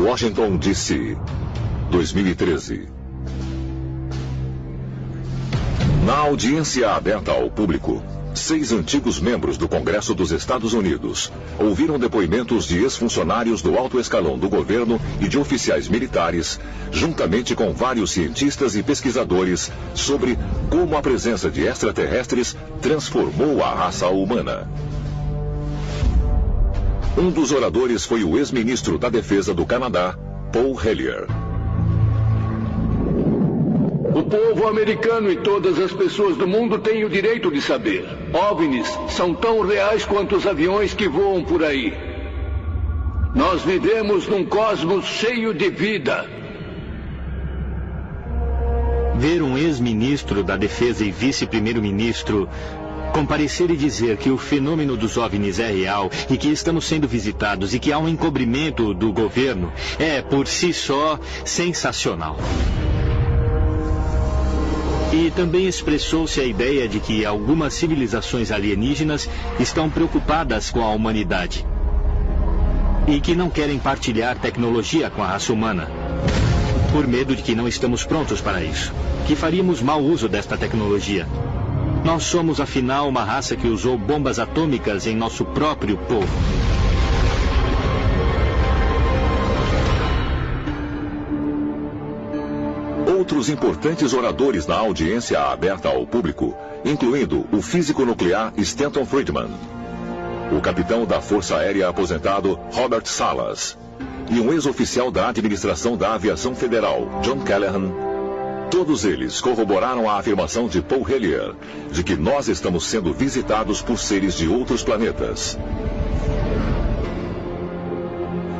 Washington, D.C., 2013. Na audiência aberta ao público, 6 antigos membros do Congresso dos Estados Unidos ouviram depoimentos de ex-funcionários do alto escalão do governo e de oficiais militares, juntamente com vários cientistas e pesquisadores, sobre como a presença de extraterrestres transformou a raça humana. Um dos oradores foi o ex-ministro da Defesa do Canadá, Paul Hellyer. O povo americano e todas as pessoas do mundo têm o direito de saber. OVNIs são tão reais quanto os aviões que voam por aí. Nós vivemos num cosmos cheio de vida. Ver um ex-ministro da Defesa e vice-primeiro-ministro comparecer e dizer que o fenômeno dos OVNIs é real e que estamos sendo visitados e que há um encobrimento do governo é, por si só, sensacional. E também expressou-se a ideia de que algumas civilizações alienígenas estão preocupadas com a humanidade e que não querem partilhar tecnologia com a raça humana, por medo de que não estamos prontos para isso, que faríamos mau uso desta tecnologia. Nós somos, afinal, uma raça que usou bombas atômicas em nosso próprio povo. Outros importantes oradores na audiência aberta ao público, incluindo o físico nuclear Stanton Friedman, o capitão da Força Aérea aposentado Robert Salas e um ex-oficial da Administração da Aviação Federal, John Callahan. Todos eles corroboraram a afirmação de Paul Hellyer de que nós estamos sendo visitados por seres de outros planetas.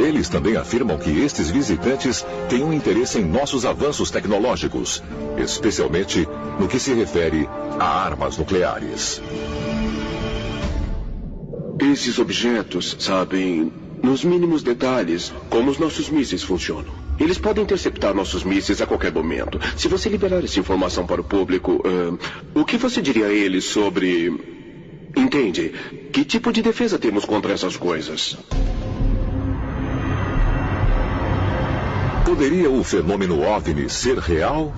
Eles também afirmam que estes visitantes têm um interesse em nossos avanços tecnológicos, especialmente no que se refere a armas nucleares. Esses objetos sabem, nos mínimos detalhes, como os nossos mísseis funcionam. Eles podem interceptar nossos mísseis a qualquer momento. Se você liberar essa informação para o público, o que você diria a eles sobre... Entende? Que tipo de defesa temos contra essas coisas? Poderia o fenômeno OVNI ser real?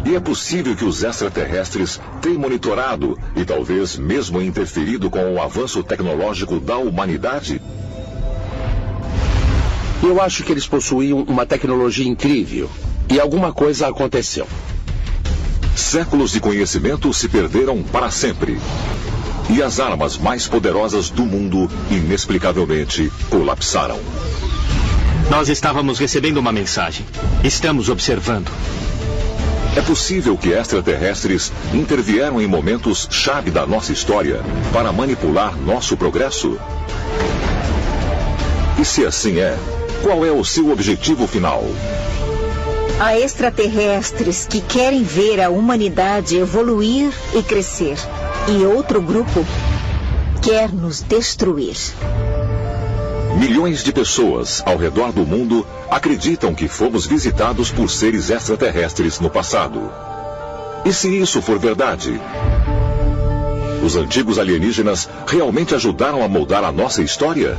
E é possível que os extraterrestres tenham monitorado e talvez mesmo interferido com o avanço tecnológico da humanidade? Eu acho que eles possuíam uma tecnologia incrível e alguma coisa aconteceu. Séculos de conhecimento se perderam para sempre. E as armas mais poderosas do mundo inexplicavelmente colapsaram. Nós estávamos recebendo uma mensagem. Estamos observando. É possível que extraterrestres intervieram em momentos-chave da nossa história para manipular nosso progresso? E se assim é, qual é o seu objetivo final? Há extraterrestres que querem ver a humanidade evoluir e crescer. E outro grupo quer nos destruir. Milhões de pessoas ao redor do mundo acreditam que fomos visitados por seres extraterrestres no passado. E se isso for verdade? Os antigos alienígenas realmente ajudaram a moldar a nossa história?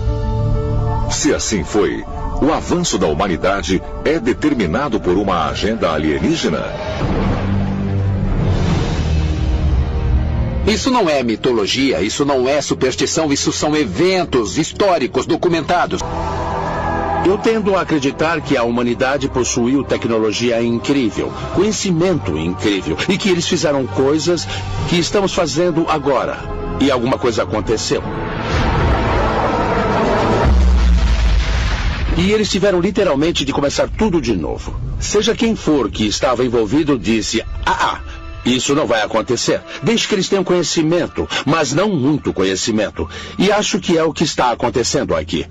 Se assim foi, o avanço da humanidade é determinado por uma agenda alienígena? Isso não é mitologia, isso não é superstição, isso são eventos históricos documentados. Eu tendo a acreditar que a humanidade possuiu tecnologia incrível, conhecimento incrível, e que eles fizeram coisas que estamos fazendo agora. E alguma coisa aconteceu. E eles tiveram literalmente de começar tudo de novo. Seja quem for que estava envolvido disse, isso não vai acontecer. Deixe que eles tenham conhecimento, mas não muito conhecimento. E acho que é o que está acontecendo aqui.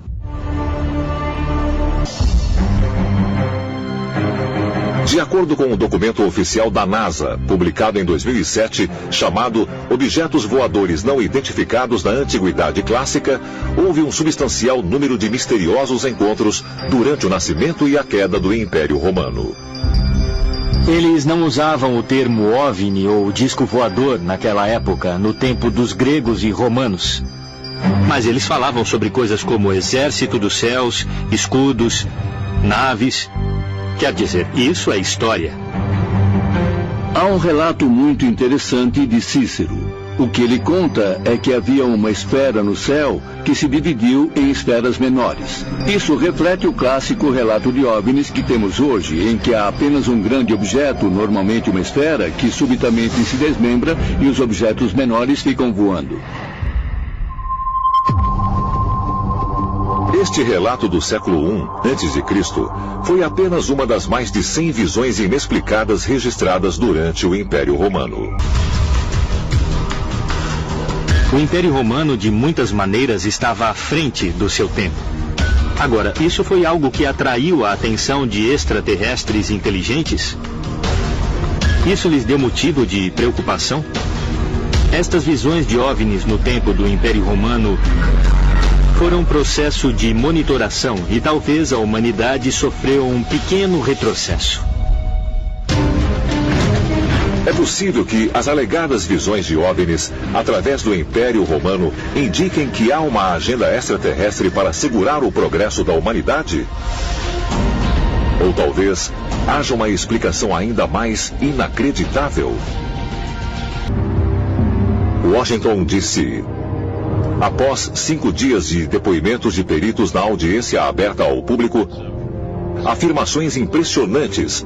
De acordo com um documento oficial da NASA, publicado em 2007, chamado Objetos Voadores Não Identificados na Antiguidade Clássica, houve um substancial número de misteriosos encontros durante o nascimento e a queda do Império Romano. Eles não usavam o termo OVNI ou disco voador naquela época, no tempo dos gregos e romanos. Mas eles falavam sobre coisas como exército dos céus, escudos, naves. Quer dizer, isso é história. Há um relato muito interessante de Cícero. O que ele conta é que havia uma esfera no céu que se dividiu em esferas menores. Isso reflete o clássico relato de OVNIs que temos hoje, em que há apenas um grande objeto, normalmente uma esfera, que subitamente se desmembra e os objetos menores ficam voando. Este relato do século I a.C. foi apenas uma das mais de 100 visões inexplicadas registradas durante o Império Romano. O Império Romano, de muitas maneiras, estava à frente do seu tempo. Agora, isso foi algo que atraiu a atenção de extraterrestres inteligentes? Isso lhes deu motivo de preocupação? Estas visões de OVNIs no tempo do Império Romano foram um processo de monitoração e talvez a humanidade sofreu um pequeno retrocesso. É possível que as alegadas visões de OVNIs, através do Império Romano, indiquem que há uma agenda extraterrestre para segurar o progresso da humanidade? Ou talvez haja uma explicação ainda mais inacreditável? Washington disse: após 5 dias de depoimentos de peritos na audiência aberta ao público, afirmações impressionantes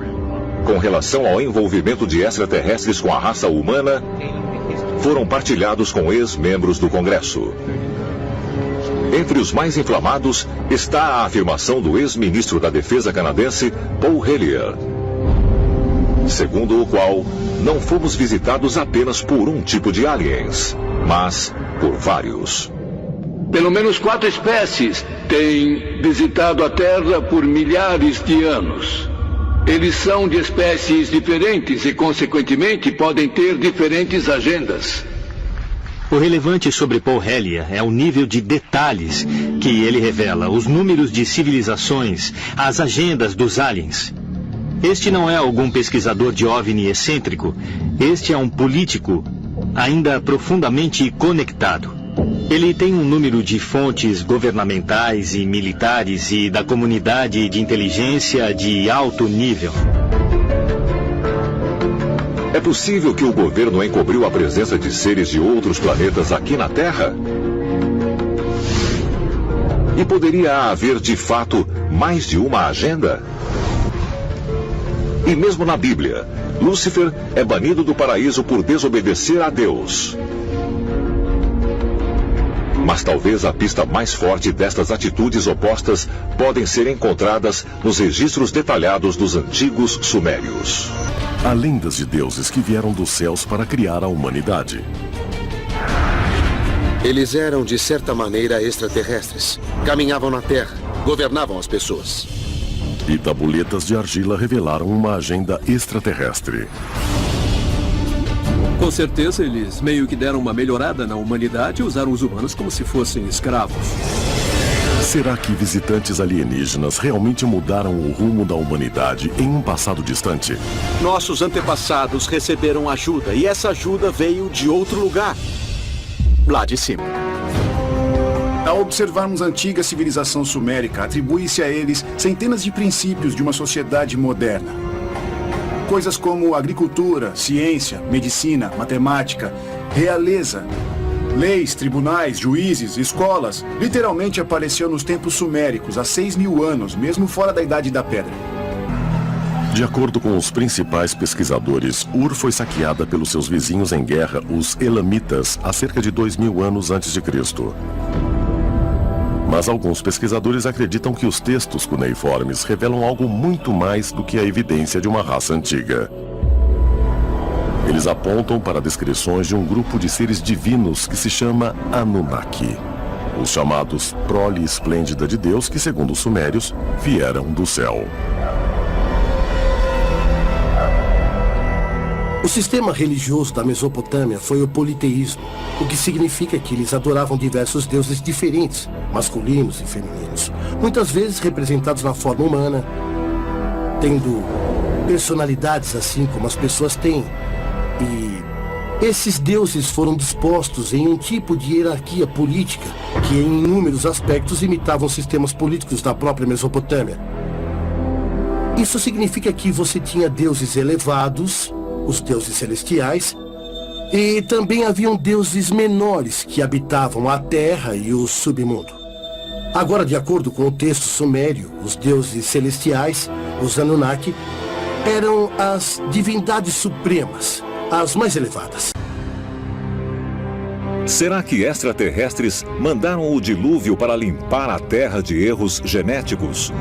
com relação ao envolvimento de extraterrestres com a raça humana foram partilhados com ex-membros do Congresso. Entre os mais inflamados está a afirmação do ex-ministro da Defesa canadense, Paul Hellyer, segundo o qual não fomos visitados apenas por um tipo de aliens, mas por vários. Pelo menos 4 espécies têm visitado a Terra por milhares de anos. Eles são de espécies diferentes e, consequentemente, podem ter diferentes agendas. O relevante sobre Paul Hellyer é o nível de detalhes que ele revela, os números de civilizações, as agendas dos aliens. Este não é algum pesquisador de OVNI excêntrico. Este é um político ainda profundamente conectado. Ele tem um número de fontes governamentais e militares e da comunidade de inteligência de alto nível. É possível que o governo encobriu a presença de seres de outros planetas aqui na Terra? E poderia haver, de fato, mais de uma agenda? E mesmo na Bíblia, Lúcifer é banido do paraíso por desobedecer a Deus. Mas talvez a pista mais forte destas atitudes opostas podem ser encontradas nos registros detalhados dos antigos sumérios. Há lendas de deuses que vieram dos céus para criar a humanidade. Eles eram, de certa maneira, extraterrestres. Caminhavam na Terra, governavam as pessoas. E tabuletas de argila revelaram uma agenda extraterrestre. Com certeza, eles meio que deram uma melhorada na humanidade e usaram os humanos como se fossem escravos. Será que visitantes alienígenas realmente mudaram o rumo da humanidade em um passado distante? Nossos antepassados receberam ajuda e essa ajuda veio de outro lugar. Lá de cima. Ao observarmos a antiga civilização sumérica, atribui-se a eles centenas de princípios de uma sociedade moderna. Coisas como agricultura, ciência, medicina, matemática, realeza, leis, tribunais, juízes, escolas, literalmente apareceu nos tempos suméricos há 6.000 anos, mesmo fora da Idade da Pedra. De acordo com os principais pesquisadores, Ur foi saqueada pelos seus vizinhos em guerra, os Elamitas, há cerca de 2.000 anos antes de Cristo. Mas alguns pesquisadores acreditam que os textos cuneiformes revelam algo muito mais do que a evidência de uma raça antiga. Eles apontam para descrições de um grupo de seres divinos que se chama Anunnaki, os chamados prole esplêndida de Deus que, segundo os sumérios, vieram do céu. O sistema religioso da Mesopotâmia foi o politeísmo, o que significa que eles adoravam diversos deuses diferentes, masculinos e femininos, muitas vezes representados na forma humana, tendo personalidades assim como as pessoas têm, e Esses deuses foram dispostos em um tipo de hierarquia política que em inúmeros aspectos imitavam sistemas políticos da própria Mesopotâmia. Isso significa que você tinha deuses elevados, os deuses celestiais, e também haviam deuses menores que habitavam a terra e o submundo. Agora, de acordo com o texto sumério, os deuses celestiais, os Anunnaki, eram as divindades supremas, as mais elevadas. Será que extraterrestres mandaram o dilúvio para limpar a Terra de erros genéticos?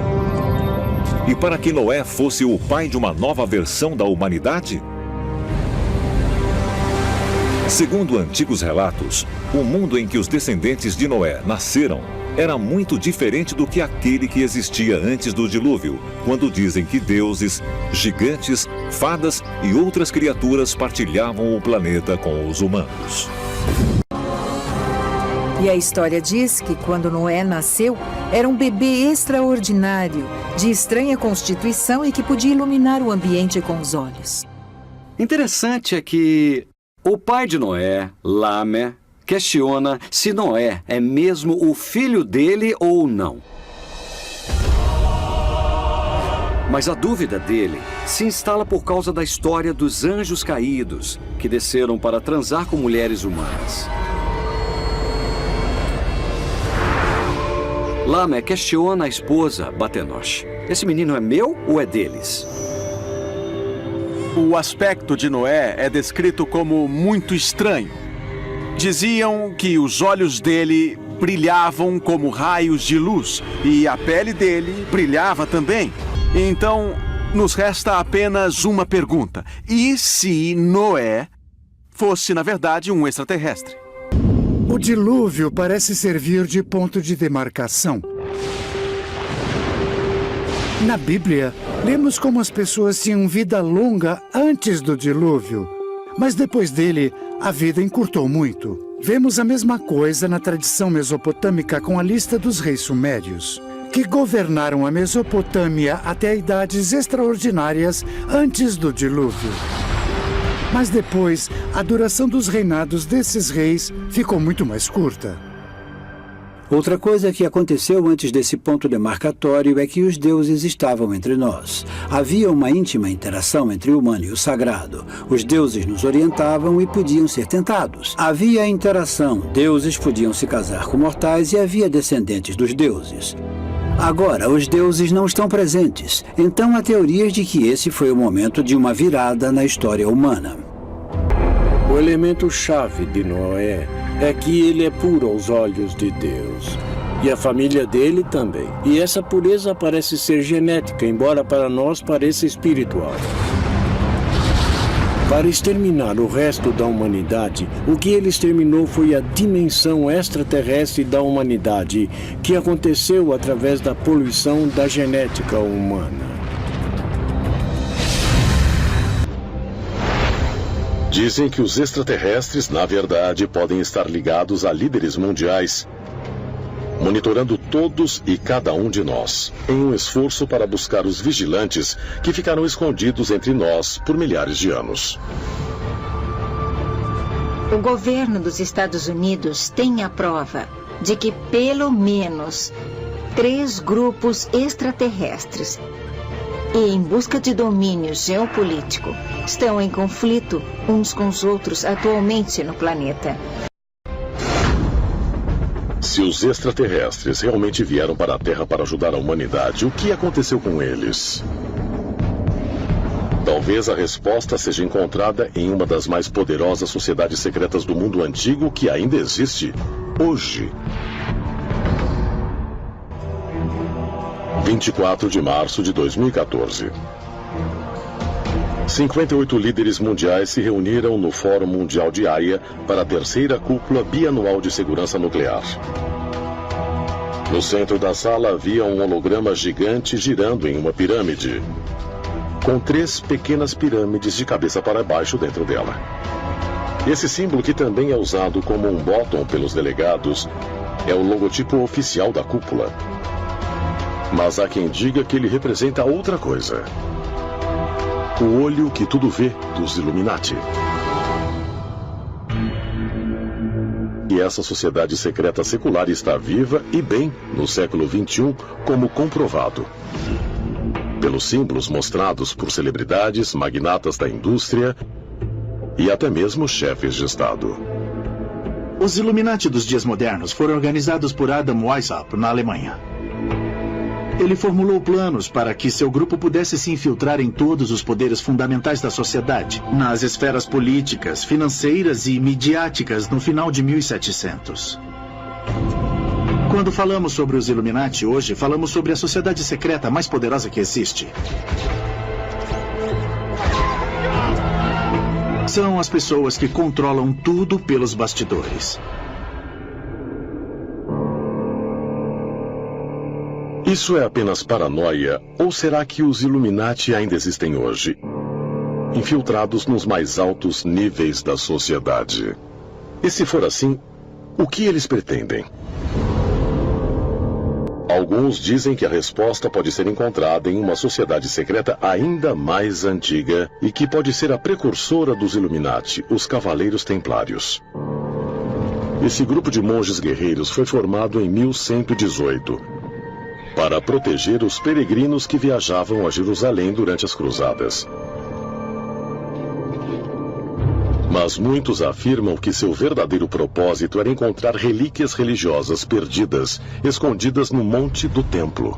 E para que Noé fosse o pai de uma nova versão da humanidade? Segundo antigos relatos, o mundo em que os descendentes de Noé nasceram era muito diferente do que aquele que existia antes do dilúvio, quando dizem que deuses, gigantes, fadas e outras criaturas partilhavam o planeta com os humanos. E a história diz que quando Noé nasceu, era um bebê extraordinário, de estranha constituição e que podia iluminar o ambiente com os olhos. Interessante é que o pai de Noé, Lame, questiona se Noé é mesmo o filho dele ou não. Mas a dúvida dele se instala por causa da história dos anjos caídos, que desceram para transar com mulheres humanas. Lame questiona a esposa, Batenosh. Esse menino é meu ou é deles? O aspecto de Noé é descrito como muito estranho. Diziam que os olhos dele brilhavam como raios de luz e a pele dele brilhava também. Então, nos resta apenas uma pergunta. E se Noé fosse, na verdade, um extraterrestre? O dilúvio parece servir de ponto de demarcação. Na Bíblia, lemos como as pessoas tinham vida longa antes do dilúvio, mas depois dele, a vida encurtou muito. Vemos a mesma coisa na tradição mesopotâmica com a lista dos reis sumérios, que governaram a Mesopotâmia até idades extraordinárias antes do dilúvio. Mas depois, a duração dos reinados desses reis ficou muito mais curta. Outra coisa que aconteceu antes desse ponto demarcatório é que os deuses estavam entre nós. Havia uma íntima interação entre o humano e o sagrado. Os deuses nos orientavam e podiam ser tentados. Havia interação. Deuses podiam se casar com mortais e havia descendentes dos deuses. Agora, os deuses não estão presentes. Então, há teorias de que esse foi o momento de uma virada na história humana. O elemento-chave de Noé é que ele é puro aos olhos de Deus. E a família dele também. E essa pureza parece ser genética, embora para nós pareça espiritual. Para exterminar o resto da humanidade, o que ele exterminou foi a dimensão extraterrestre da humanidade, que aconteceu através da poluição da genética humana. Dizem que os extraterrestres, na verdade, podem estar ligados a líderes mundiais, monitorando todos e cada um de nós, em um esforço para buscar os vigilantes que ficaram escondidos entre nós por milhares de anos. O governo dos Estados Unidos tem a prova de que pelo menos 3 grupos extraterrestres e em busca de domínio geopolítico estão em conflito uns com os outros atualmente no planeta. Se os extraterrestres realmente vieram para a Terra para ajudar a humanidade, o que aconteceu com eles? Talvez a resposta seja encontrada em uma das mais poderosas sociedades secretas do mundo antigo que ainda existe hoje. 24 de março de 2014. 58 líderes mundiais se reuniram no Fórum Mundial de Haia para a 3ª Cúpula Bianual de Segurança Nuclear. No centro da sala havia um holograma gigante girando em uma pirâmide, com 3 pequenas pirâmides de cabeça para baixo dentro dela. Esse símbolo, que também é usado como um bottom pelos delegados, é o logotipo oficial da cúpula. Mas há quem diga que ele representa outra coisa. O olho que tudo vê dos Illuminati. E essa sociedade secreta secular está viva e bem no século XXI, como comprovado pelos símbolos mostrados por celebridades, magnatas da indústria e até mesmo chefes de Estado. Os Illuminati dos dias modernos foram organizados por Adam Weishaupt, na Alemanha. Ele formulou planos para que seu grupo pudesse se infiltrar em todos os poderes fundamentais da sociedade, nas esferas políticas, financeiras e midiáticas no final de 1700. Quando falamos sobre os Illuminati hoje, falamos sobre a sociedade secreta mais poderosa que existe. São as pessoas que controlam tudo pelos bastidores. Isso é apenas paranoia, ou será que os Illuminati ainda existem hoje, infiltrados nos mais altos níveis da sociedade? E se for assim, o que eles pretendem? Alguns dizem que a resposta pode ser encontrada em uma sociedade secreta ainda mais antiga e que pode ser a precursora dos Illuminati, os Cavaleiros Templários. Esse grupo de monges guerreiros foi formado em 1118 para proteger os peregrinos que viajavam a Jerusalém durante as cruzadas. Mas muitos afirmam que seu verdadeiro propósito era encontrar relíquias religiosas perdidas, escondidas no Monte do Templo.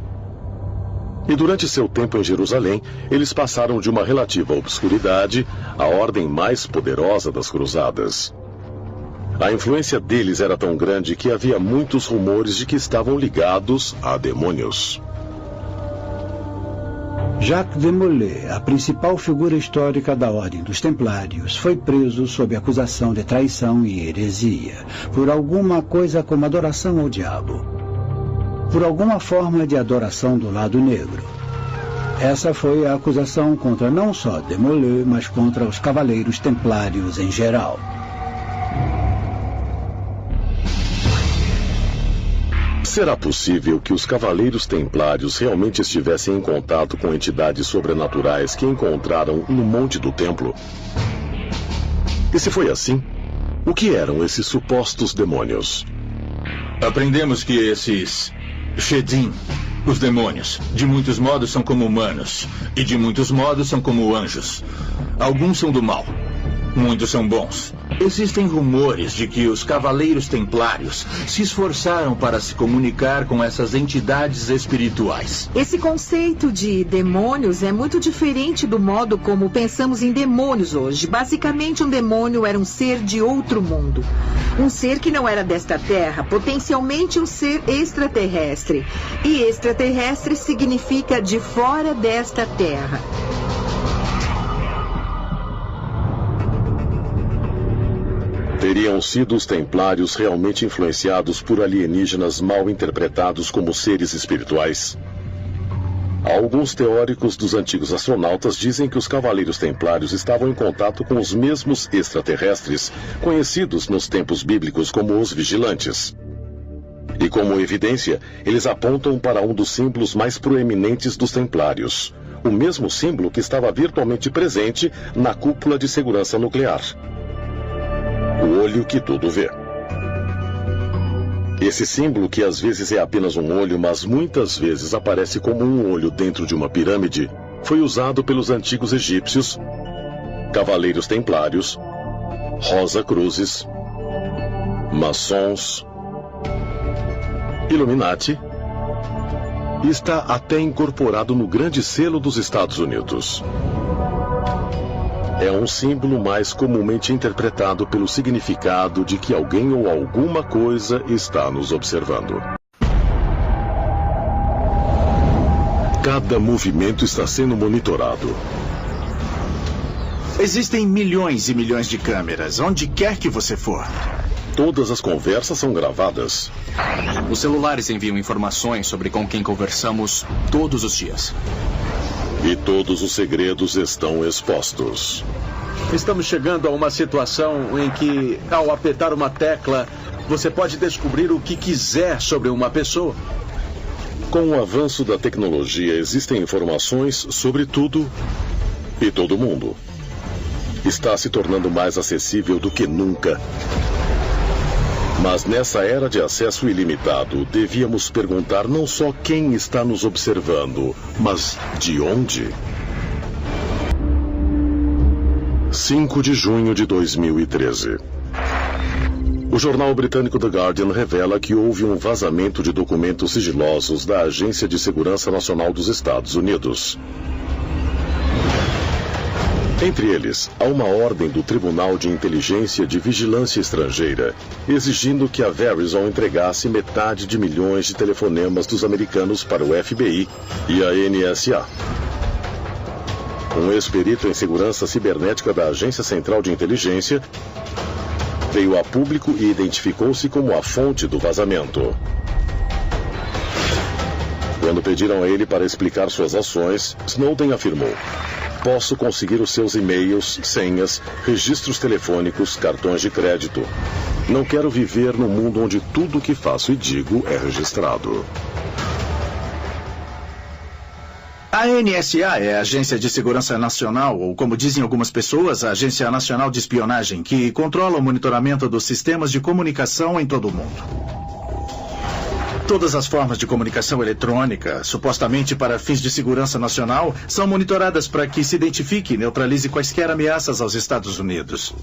E durante seu tempo em Jerusalém, eles passaram de uma relativa obscuridade à ordem mais poderosa das cruzadas. A influência deles era tão grande que havia muitos rumores de que estavam ligados a demônios. Jacques de Molay, a principal figura histórica da Ordem dos Templários, foi preso sob acusação de traição e heresia, por alguma coisa como adoração ao diabo, por alguma forma de adoração do lado negro. Essa foi a acusação contra não só de Molay, mas contra os Cavaleiros Templários em geral. Será possível que os Cavaleiros Templários realmente estivessem em contato com entidades sobrenaturais que encontraram no Monte do Templo? E se foi assim, o que eram esses supostos demônios? Aprendemos que esses Shedim, os demônios, de muitos modos são como humanos, e de muitos modos são como anjos. Alguns são do mal, muitos são bons. Existem rumores de que os Cavaleiros Templários se esforçaram para se comunicar com essas entidades espirituais. Esse conceito de demônios é muito diferente do modo como pensamos em demônios hoje. Basicamente, um demônio era um ser de outro mundo. Um ser que não era desta terra, potencialmente um ser extraterrestre. E extraterrestre significa de fora desta terra. Teriam sido os templários realmente influenciados por alienígenas mal interpretados como seres espirituais? Alguns teóricos dos antigos astronautas dizem que os Cavaleiros Templários estavam em contato com os mesmos extraterrestres, conhecidos nos tempos bíblicos como os Vigilantes. E como evidência, eles apontam para um dos símbolos mais proeminentes dos Templários, o mesmo símbolo que estava virtualmente presente na cúpula de segurança nuclear. O olho que tudo vê. Esse símbolo, que às vezes é apenas um olho, mas muitas vezes aparece como um olho dentro de uma pirâmide, foi usado pelos antigos egípcios, Cavaleiros Templários, Rosa-Cruzes, Maçons, Illuminati, e está até incorporado no Grande Selo dos Estados Unidos. É um símbolo mais comumente interpretado pelo significado de que alguém ou alguma coisa está nos observando. Cada movimento está sendo monitorado. Existem milhões e milhões de câmeras, onde quer que você for. Todas as conversas são gravadas. Os celulares enviam informações sobre com quem conversamos todos os dias. E todos os segredos estão expostos. Estamos chegando a uma situação em que, ao apertar uma tecla, você pode descobrir o que quiser sobre uma pessoa. Com o avanço da tecnologia, existem informações sobre tudo e todo mundo. Está se tornando mais acessível do que nunca. Mas nessa era de acesso ilimitado, devíamos perguntar não só quem está nos observando, mas de onde? 5 de junho de 2013. O jornal britânico The Guardian revela que houve um vazamento de documentos sigilosos da Agência de Segurança Nacional dos Estados Unidos. Entre eles, há uma ordem do Tribunal de Inteligência de Vigilância Estrangeira, exigindo que a Verizon entregasse metade de milhões de telefonemas dos americanos para o FBI e a NSA. Um ex-perito em segurança cibernética da Agência Central de Inteligência veio a público e identificou-se como a fonte do vazamento. Quando pediram a ele para explicar suas ações, Snowden afirmou: "Posso conseguir os seus e-mails, senhas, registros telefônicos, cartões de crédito. Não quero viver num mundo onde tudo o que faço e digo é registrado." A NSA é a Agência de Segurança Nacional, ou como dizem algumas pessoas, a Agência Nacional de Espionagem, que controla o monitoramento dos sistemas de comunicação em todo o mundo. Todas as formas de comunicação eletrônica, supostamente para fins de segurança nacional, são monitoradas para que se identifique e neutralize quaisquer ameaças aos Estados Unidos.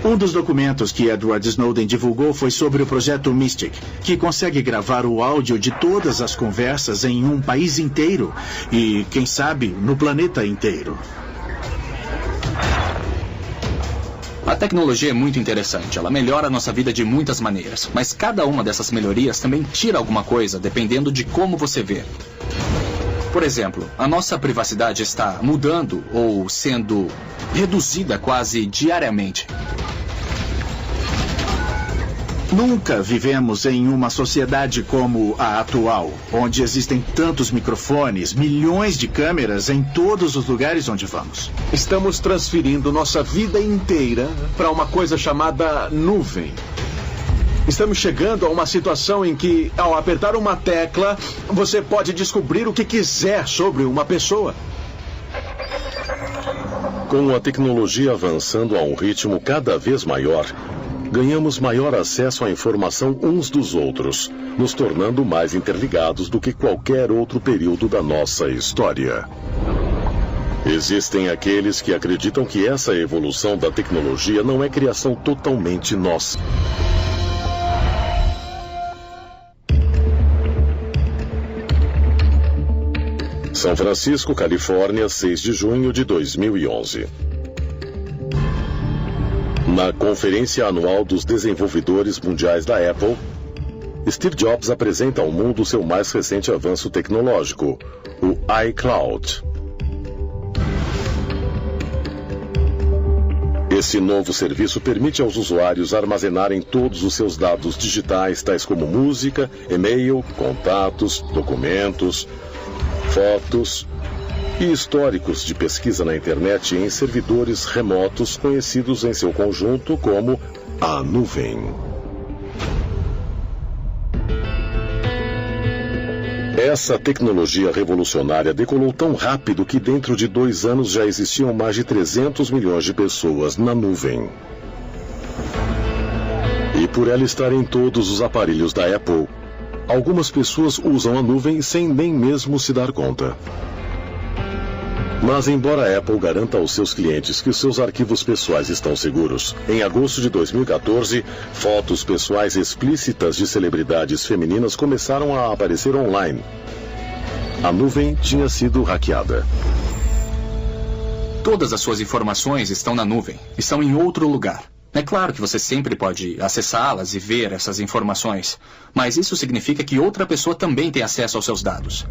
Um dos documentos que Edward Snowden divulgou foi sobre o projeto Mystic, que consegue gravar o áudio de todas as conversas em um país inteiro e, quem sabe, no planeta inteiro. A tecnologia é muito interessante, ela melhora a nossa vida de muitas maneiras, mas cada uma dessas melhorias também tira alguma coisa, dependendo de como você vê. Por exemplo, a nossa privacidade está mudando ou sendo reduzida quase diariamente. Nunca vivemos em uma sociedade como a atual, onde existem tantos microfones, milhões de câmeras em todos os lugares onde vamos. Estamos transferindo nossa vida inteira para uma coisa chamada nuvem. Estamos chegando a uma situação em que, ao apertar uma tecla, você pode descobrir o que quiser sobre uma pessoa. Com a tecnologia avançando a um ritmo cada vez maior, ganhamos maior acesso à informação uns dos outros, nos tornando mais interligados do que qualquer outro período da nossa história. Existem aqueles que acreditam que essa evolução da tecnologia não é criação totalmente nossa. São Francisco, Califórnia, 6 de junho de 2011. Na Conferência Anual dos Desenvolvedores Mundiais da Apple, Steve Jobs apresenta ao mundo seu mais recente avanço tecnológico, o iCloud. Esse novo serviço permite aos usuários armazenarem todos os seus dados digitais, tais como música, e-mail, contatos, documentos, fotos e históricos de pesquisa na internet em servidores remotos conhecidos em seu conjunto como a nuvem. Essa tecnologia revolucionária decolou tão rápido que dentro de 2 anos já existiam mais de 300 milhões de pessoas na nuvem. E por ela estar em todos os aparelhos da Apple, algumas pessoas usam a nuvem sem nem mesmo se dar conta. Mas embora a Apple garanta aos seus clientes que os seus arquivos pessoais estão seguros, em agosto de 2014, fotos pessoais explícitas de celebridades femininas começaram a aparecer online. A nuvem tinha sido hackeada. Todas as suas informações estão na nuvem, estão em outro lugar. É claro que você sempre pode acessá-las e ver essas informações, mas isso significa que outra pessoa também tem acesso aos seus dados.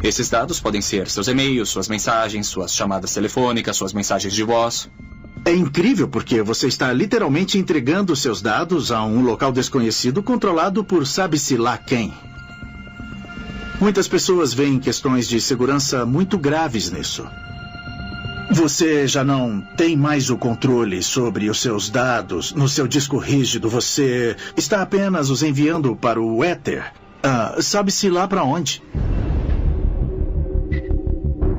Esses dados podem ser seus e-mails, suas mensagens, suas chamadas telefônicas, suas mensagens de voz. É incrível porque você está literalmente entregando seus dados a um local desconhecido controlado por sabe-se lá quem. Muitas pessoas veem questões de segurança muito graves nisso. Você já não tem mais o controle sobre os seus dados no seu disco rígido. Você está apenas os enviando para o éter. Sabe-se lá para onde.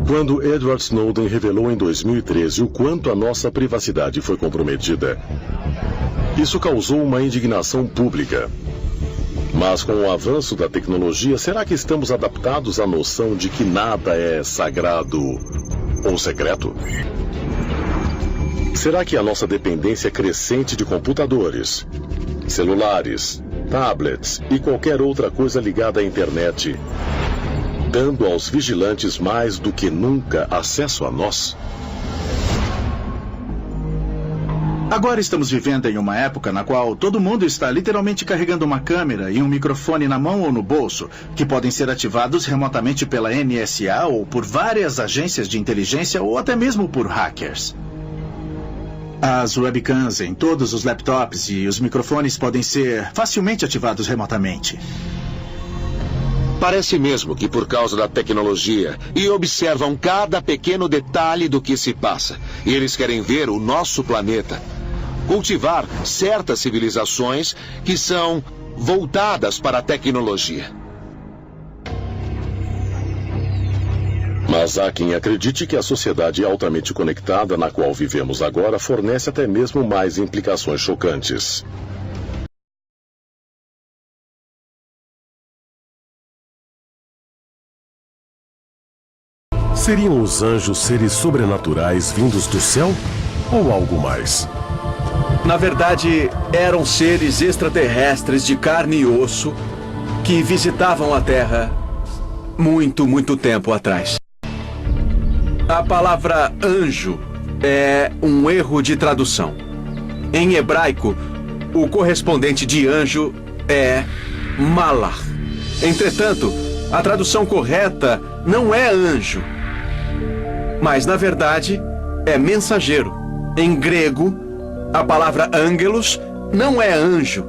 Quando Edward Snowden revelou em 2013 o quanto a nossa privacidade foi comprometida, Isso causou uma indignação pública. Mas com o avanço da tecnologia, será que estamos adaptados à noção de que nada é sagrado ou secreto? Será que a nossa dependência crescente de computadores, celulares, tablets e qualquer outra coisa ligada à internet, dando aos vigilantes mais do que nunca acesso a nós? Agora estamos vivendo em uma época na qual todo mundo está literalmente carregando uma câmera e um microfone na mão ou no bolso, que podem ser ativados remotamente pela NSA ou por várias agências de inteligência ou até mesmo por hackers. As webcams em todos os laptops e os microfones podem ser facilmente ativados remotamente. Parece mesmo que por causa da tecnologia e observam cada pequeno detalhe do que se passa. E eles querem ver o nosso planeta. Cultivar certas civilizações que são voltadas para a tecnologia. Mas há quem acredite que a sociedade altamente conectada na qual vivemos agora fornece até mesmo mais implicações chocantes. Seriam os anjos seres sobrenaturais vindos do céu ou algo mais? Na verdade, eram seres extraterrestres de carne e osso que visitavam a Terra muito tempo atrás. A palavra anjo é um erro de tradução. Em hebraico, o correspondente de anjo é malach. Entretanto, a tradução correta não é anjo, mas na verdade é mensageiro. Em grego, a palavra angelos não é anjo,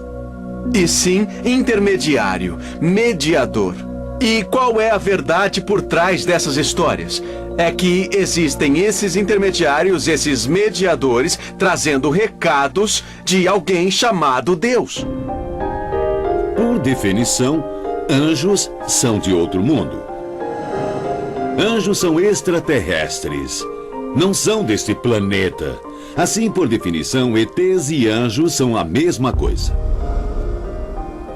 e sim intermediário, mediador. E qual é a verdade por trás dessas histórias? É que existem esses intermediários, esses mediadores, trazendo recados de alguém chamado Deus. Por definição, anjos são de outro mundo. Anjos são extraterrestres. Não são deste planeta. Assim, por definição, ETs e anjos são a mesma coisa.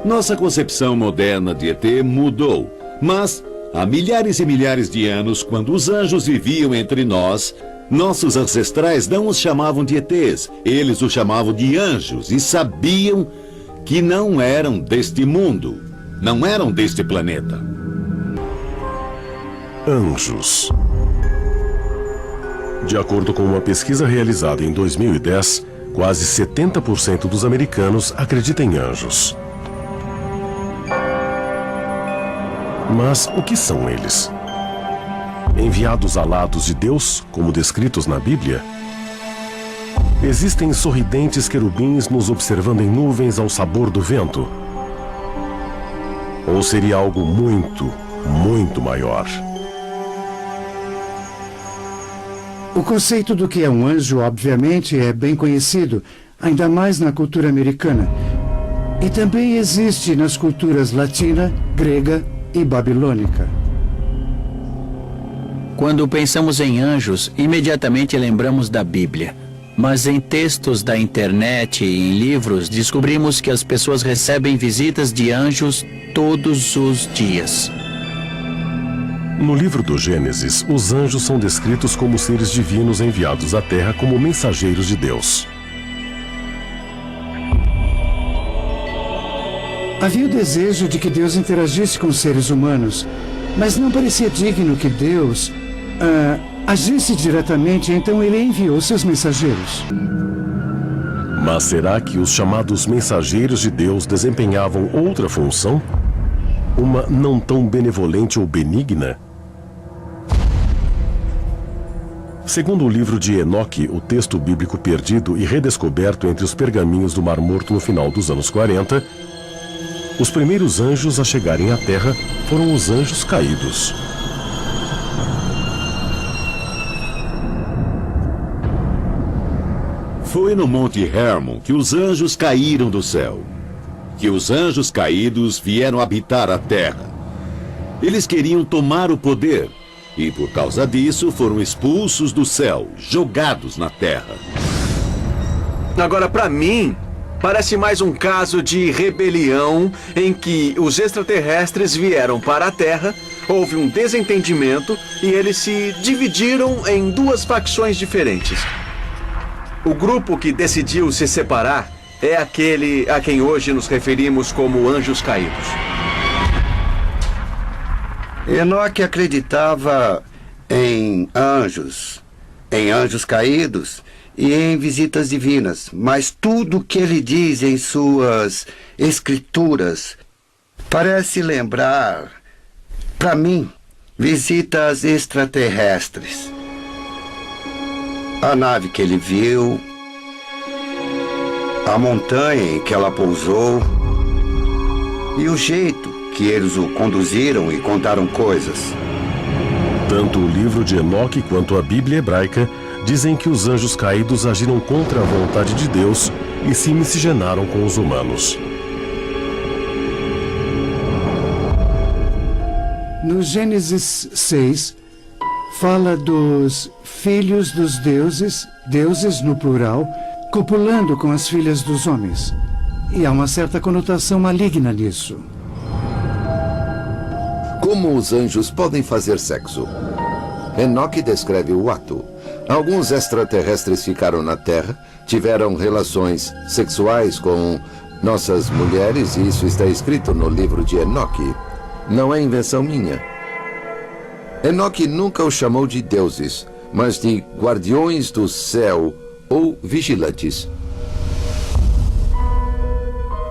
Nossa concepção moderna de ET mudou, mas há milhares e milhares de anos, quando os anjos viviam entre nós, nossos ancestrais não os chamavam de ETs, eles os chamavam de anjos e sabiam que não eram deste mundo, não eram deste planeta. Anjos. De acordo com uma pesquisa realizada em 2010, quase 70% dos americanos acreditam em anjos. Mas o que são eles? Enviados alados de Deus, como descritos na Bíblia? Existem sorridentes querubins nos observando em nuvens ao sabor do vento? Ou seria algo muito maior? O conceito do que é um anjo, obviamente, é bem conhecido, ainda mais na cultura americana. E também existe nas culturas latina, grega e babilônica. Quando pensamos em anjos, imediatamente lembramos da Bíblia. Mas em textos da internet e em livros, descobrimos que as pessoas recebem visitas de anjos todos os dias. No livro do Gênesis, os anjos são descritos como seres divinos enviados à Terra como mensageiros de Deus. Havia o desejo de que Deus interagisse com os seres humanos, mas não parecia digno que Deus agisse diretamente, então ele enviou seus mensageiros. Mas será que os chamados mensageiros de Deus desempenhavam outra função? Uma não tão benevolente ou benigna? Segundo o livro de Enoque, o texto bíblico perdido e redescoberto entre os pergaminhos do Mar Morto no final dos anos 40, os primeiros anjos a chegarem à Terra foram os anjos caídos. Foi no Monte Hermon que os anjos caíram do céu, que os anjos caídos vieram habitar a Terra. Eles queriam tomar o poder e, por causa disso, foram expulsos do céu, jogados na Terra. Agora, para mim, Parece mais um caso de rebelião em que os extraterrestres vieram para a Terra, houve um desentendimento e eles se dividiram em duas facções diferentes. O grupo que decidiu se separar é aquele a quem hoje nos referimos como anjos caídos. Enoque acreditava em anjos caídos e em visitas divinas, mas tudo que ele diz em suas escrituras parece lembrar, para mim, visitas extraterrestres. A nave que ele viu, a montanha em que ela pousou e o jeito que eles o conduziram e contaram coisas. Tanto o livro de Enoque quanto a Bíblia hebraica dizem que os anjos caídos agiram contra a vontade de Deus e se miscigenaram com os humanos. No Gênesis 6, fala dos filhos dos deuses, deuses no plural, copulando com as filhas dos homens. E há uma certa conotação maligna nisso. Como os anjos podem fazer sexo? Enoque descreve o ato. Alguns extraterrestres ficaram na Terra, tiveram relações sexuais com nossas mulheres, e isso está escrito no livro de Enoque. Não é invenção minha. Enoque nunca os chamou de deuses, mas de guardiões do céu ou vigilantes.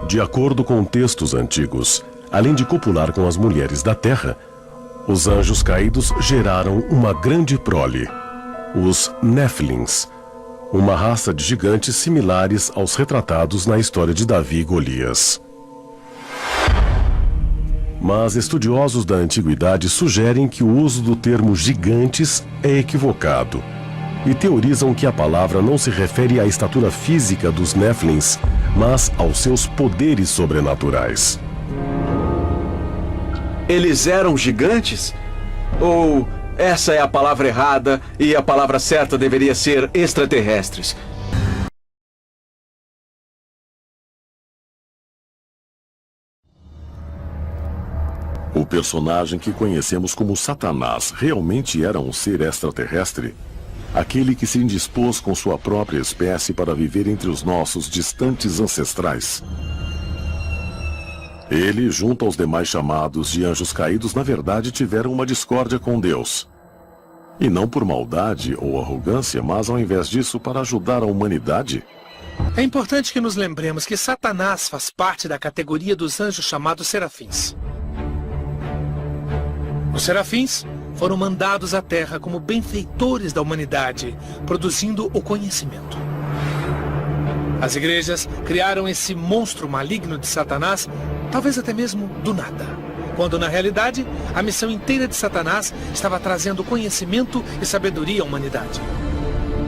De acordo com textos antigos, além de copular com as mulheres da Terra, os anjos caídos geraram uma grande prole, os Néfilins, uma raça de gigantes similares aos retratados na história de Davi e Golias. Mas estudiosos da antiguidade sugerem que o uso do termo gigantes é equivocado e teorizam que a palavra não se refere à estatura física dos Néfilins, mas aos seus poderes sobrenaturais. Eles eram gigantes? Ou essa é a palavra errada e a palavra certa deveria ser extraterrestres? O personagem que conhecemos como Satanás realmente era um ser extraterrestre? Aquele que se indispôs com sua própria espécie para viver entre os nossos distantes ancestrais? Ele, junto aos demais chamados de anjos caídos, na verdade tiveram uma discórdia com Deus. E não por maldade ou arrogância, mas ao invés disso para ajudar a humanidade? É importante que nos lembremos que Satanás faz parte da categoria dos anjos chamados serafins. Os serafins foram mandados à Terra como benfeitores da humanidade, produzindo o conhecimento. As igrejas criaram esse monstro maligno de Satanás, talvez até mesmo do nada, quando na realidade a missão inteira de Satanás estava trazendo conhecimento e sabedoria à humanidade.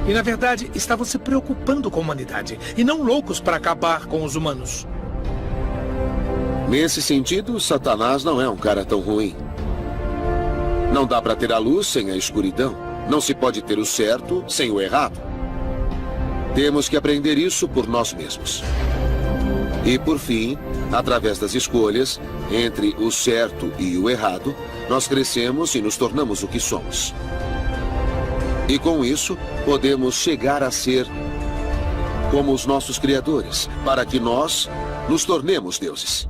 E na verdade estavam se preocupando com a humanidade e não loucos para acabar com os humanos. Nesse sentido, Satanás não é um cara tão ruim. Não dá para ter a luz sem a escuridão. Não se pode ter o certo sem o errado. Temos que aprender isso por nós mesmos. E por fim, através das escolhas entre o certo e o errado, nós crescemos e nos tornamos o que somos. E com isso, podemos chegar a ser como os nossos criadores, para que nós nos tornemos deuses.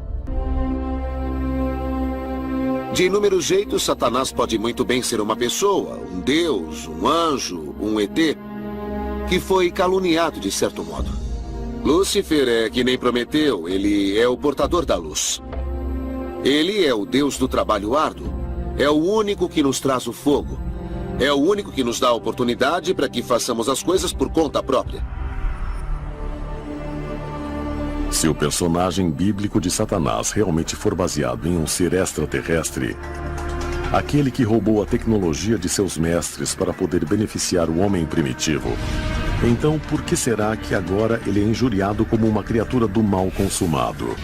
De inúmeros jeitos, Satanás pode muito bem ser uma pessoa, um deus, um anjo, um ET, que foi caluniado de certo modo. Lúcifer é que nem Prometeu, ele é o portador da luz. Ele é o deus do trabalho árduo, é o único que nos traz o fogo, é o único que nos dá a oportunidade para que façamos as coisas por conta própria. Se o personagem bíblico de Satanás realmente for baseado em um ser extraterrestre, aquele que roubou a tecnologia de seus mestres para poder beneficiar o homem primitivo, então por que será que agora ele é injuriado como uma criatura do mal consumado?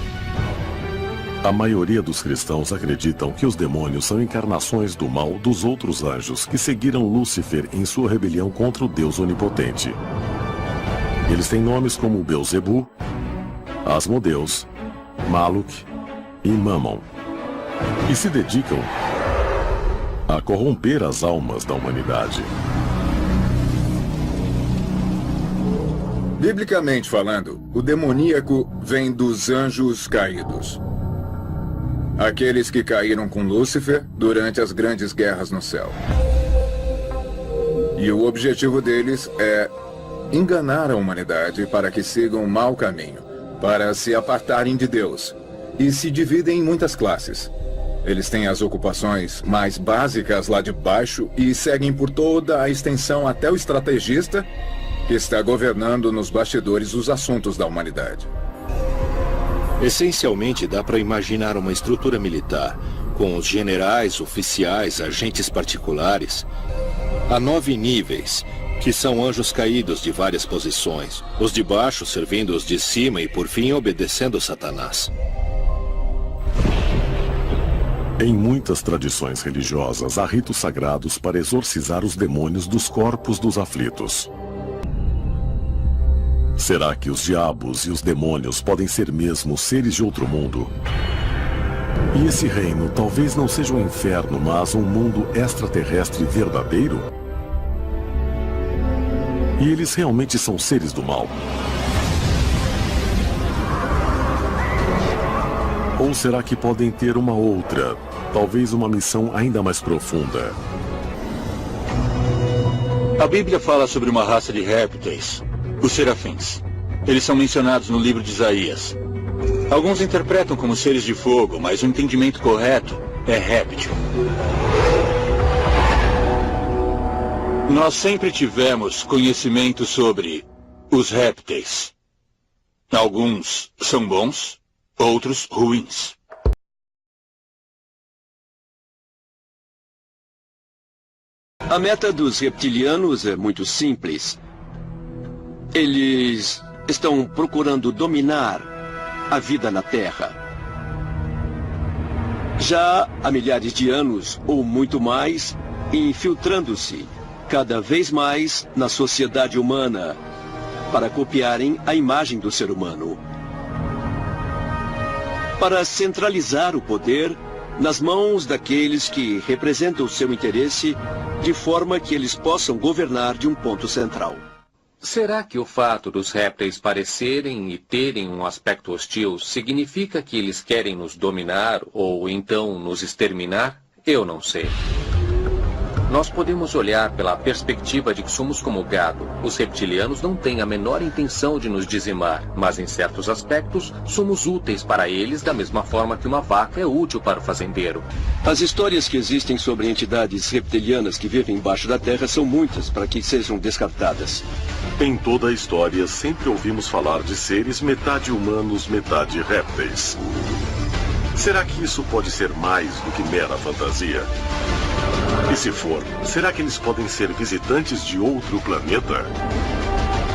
A maioria dos cristãos acreditam que os demônios são encarnações do mal dos outros anjos que seguiram Lúcifer em sua rebelião contra o Deus onipotente. Eles têm nomes como Belzebu, Asmodeus, Maluk e Mammon, e se dedicam a corromper as almas da humanidade. Biblicamente falando, o demoníaco vem dos anjos caídos. Aqueles que caíram com Lúcifer durante as grandes guerras no céu. E o objetivo deles é enganar a humanidade para que sigam um mau caminho, para se apartarem de Deus. E se dividem em muitas classes. Eles têm as ocupações mais básicas lá de baixo e seguem por toda a extensão até o estrategista, que está governando nos bastidores os assuntos da humanidade. Essencialmente, dá para imaginar uma estrutura militar, com os generais, oficiais, agentes particulares. Há 9 níveis, que são anjos caídos de várias posições. Os de baixo servindo os de cima e, por fim, obedecendo Satanás. Em muitas tradições religiosas, há ritos sagrados para exorcizar os demônios dos corpos dos aflitos. Será que os diabos e os demônios podem ser mesmo seres de outro mundo? E esse reino talvez não seja um inferno, mas um mundo extraterrestre verdadeiro? E eles realmente são seres do mal? Ou será que podem ter uma outra, talvez uma missão ainda mais profunda? A Bíblia fala sobre uma raça de répteis, os serafins. Eles são mencionados no livro de Isaías. Alguns interpretam como seres de fogo, mas o entendimento correto é réptil. Nós sempre tivemos conhecimento sobre os répteis. Alguns são bons, outros ruins. A meta dos reptilianos é muito simples. Eles estão procurando dominar a vida na Terra. Já há milhares de anos, ou muito mais, infiltrando-se cada vez mais na sociedade humana para copiarem a imagem do ser humano. Para centralizar o poder nas mãos daqueles que representam o seu interesse, de forma que eles possam governar de um ponto central. Será que o fato dos répteis parecerem e terem um aspecto hostil significa que eles querem nos dominar ou então nos exterminar? Eu não sei. Nós podemos olhar pela perspectiva de que somos como gado. Os reptilianos não têm a menor intenção de nos dizimar, mas em certos aspectos somos úteis para eles da mesma forma que uma vaca é útil para o fazendeiro. As histórias que existem sobre entidades reptilianas que vivem embaixo da terra são muitas para que sejam descartadas. Em toda a história, sempre ouvimos falar de seres metade humanos, metade répteis. Será que isso pode ser mais do que mera fantasia? E se for, será que eles podem ser visitantes de outro planeta?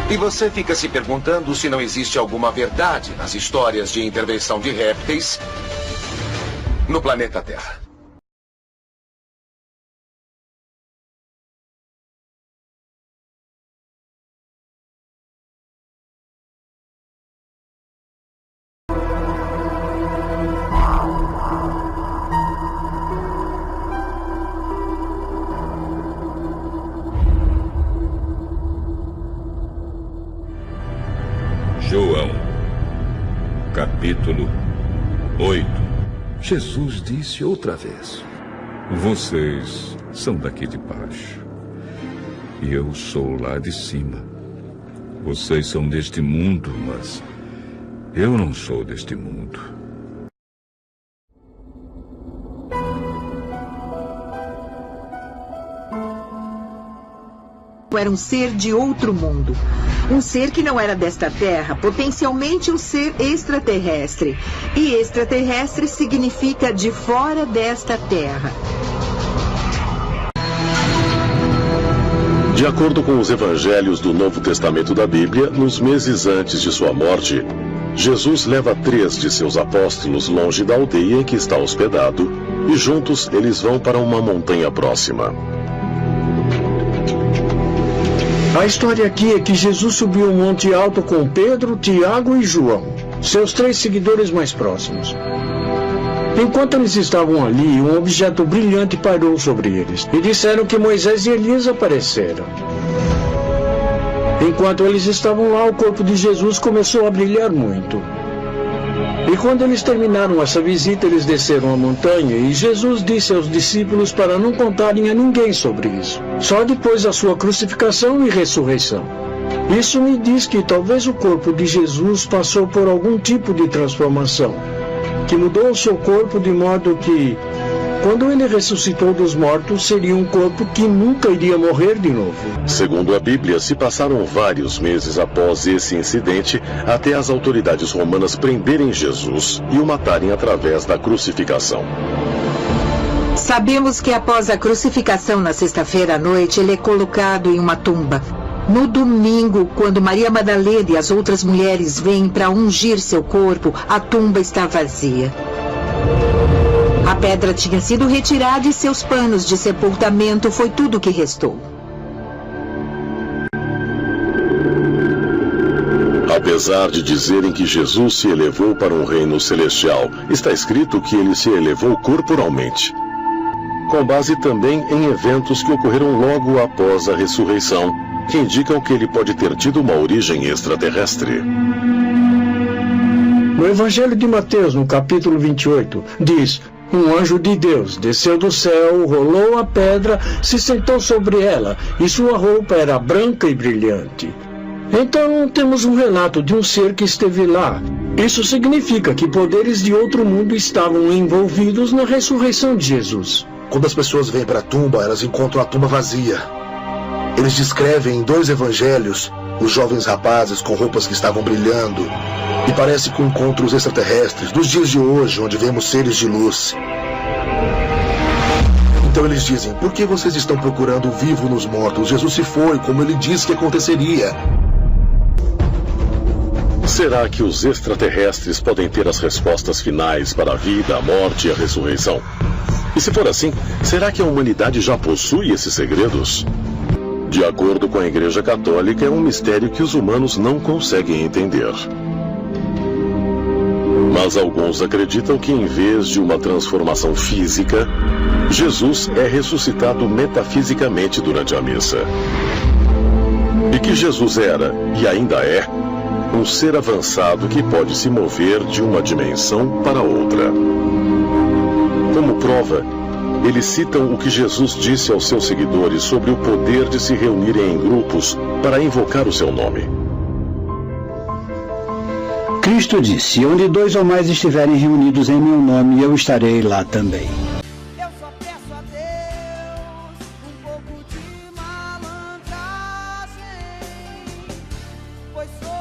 E você fica se perguntando se não existe alguma verdade nas histórias de intervenção de répteis no planeta Terra. João, capítulo 8. Jesus disse outra vez: vocês são daqui de baixo, e eu sou lá de cima. Vocês são deste mundo, mas eu não sou deste mundo. Era um ser de outro mundo. Um ser que não era desta terra, potencialmente um ser extraterrestre. E extraterrestre significa de fora desta terra. De acordo com os evangelhos do Novo Testamento da Bíblia, nos meses antes de sua morte, Jesus leva 3 de seus apóstolos longe da aldeia em que está hospedado, e juntos eles vão para uma montanha próxima. A história aqui é que Jesus subiu um monte alto com Pedro, Tiago e João. seus 3 seguidores mais próximos. Enquanto eles estavam ali, um objeto brilhante pairou sobre eles e disseram que Moisés e Elias apareceram. Enquanto eles estavam lá, o corpo de Jesus começou a brilhar muito. E quando eles terminaram essa visita, eles desceram a montanha e Jesus disse aos discípulos para não contarem a ninguém sobre isso, só depois da sua crucificação e ressurreição. Isso me diz que talvez o corpo de Jesus passou por algum tipo de transformação, que mudou o seu corpo de modo que, quando ele ressuscitou dos mortos, seria um corpo que nunca iria morrer de novo. Segundo a Bíblia, se passaram vários meses após esse incidente até as autoridades romanas prenderem Jesus e o matarem através da crucificação. Sabemos que após a crucificação na sexta-feira à noite, ele é colocado em uma tumba. No domingo, quando Maria Madalena e as outras mulheres vêm para ungir seu corpo, a tumba está vazia. A pedra tinha sido retirada e seus panos de sepultamento foi tudo que restou. Apesar de dizerem que Jesus se elevou para um reino celestial, está escrito que ele se elevou corporalmente, com base também em eventos que ocorreram logo após a ressurreição, que indicam que ele pode ter tido uma origem extraterrestre. No Evangelho de Mateus, no capítulo 28, diz: um anjo de Deus desceu do céu, rolou a pedra, se sentou sobre ela, e sua roupa era branca e brilhante. Então temos um relato de um ser que esteve lá. Isso significa que poderes de outro mundo estavam envolvidos na ressurreição de Jesus. Quando as pessoas vêm para a tumba, elas encontram a tumba vazia. Eles descrevem em 2 evangelhos os jovens rapazes com roupas que estavam brilhando, e parece com encontros extraterrestres dos dias de hoje, onde vemos seres de luz. Então eles dizem: por que vocês estão procurando o vivo nos mortos? Jesus se foi, como ele disse que aconteceria. Será que os extraterrestres podem ter as respostas finais para a vida, a morte e a ressurreição? E se for assim, será que a humanidade já possui esses segredos? De acordo com a Igreja Católica, é um mistério que os humanos não conseguem entender. Mas alguns acreditam que, em vez de uma transformação física, Jesus é ressuscitado metafisicamente durante a missa. E que Jesus era, e ainda é, um ser avançado que pode se mover de uma dimensão para outra. Como prova, eles citam o que Jesus disse aos seus seguidores sobre o poder de se reunirem em grupos para invocar o seu nome. Cristo disse: onde 2 ou mais estiverem reunidos em meu nome, eu estarei lá também. Eu só peço a Deus um pouco de malandragem, pois sou